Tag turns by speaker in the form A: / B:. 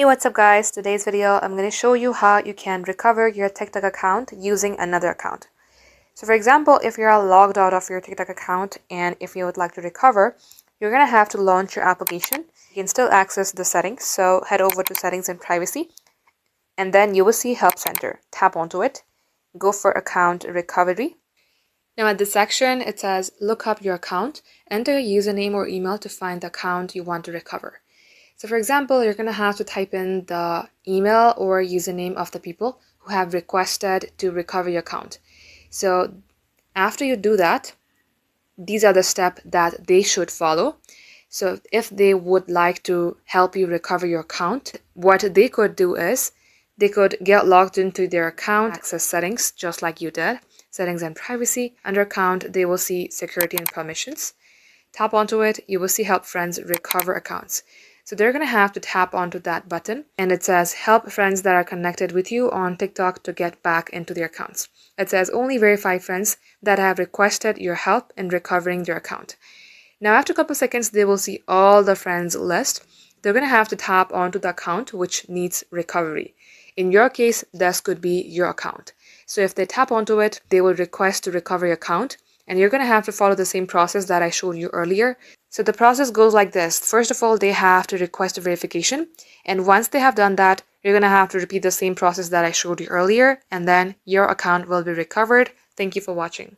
A: what's up guys? Today's video I'm going to show you how you can recover your TikTok account using another account. So for example, if you're logged out of your TikTok account and if you would like to recover, you're going to have to launch your application. You can still access the settings, so head over to settings and privacy and then you will see Help Center. Tap onto it, go for account recovery. Now at this section it says look up your account, enter your username or email to find the account you want to recover. So for example, you're going to have to type in the email or username of the people who have requested to recover your account. So after you do that, these are the steps that they should follow. So if they would like to help you recover your account, what they could do is they could get logged into their account, access settings just like you did, settings and privacy. Under account, they will see security and permissions. Tap onto it, you will see help friends recover accounts. So they're going to have to tap onto that button and it says help friends that are connected with you on TikTok to get back into their accounts. It says only verify friends that have requested your help in recovering their account. Now after a couple seconds, they will see all the friends list. They're going to have to tap onto the account which needs recovery. In your case, this could be your account. So if they tap onto it, they will request to recover your account. And you're going to have to follow the same process that I showed you earlier. So the process goes like this. First of all, they have to request a verification. And once they have done that, you're going to have to repeat the same process that I showed you earlier. And then your account will be recovered. Thank you for watching.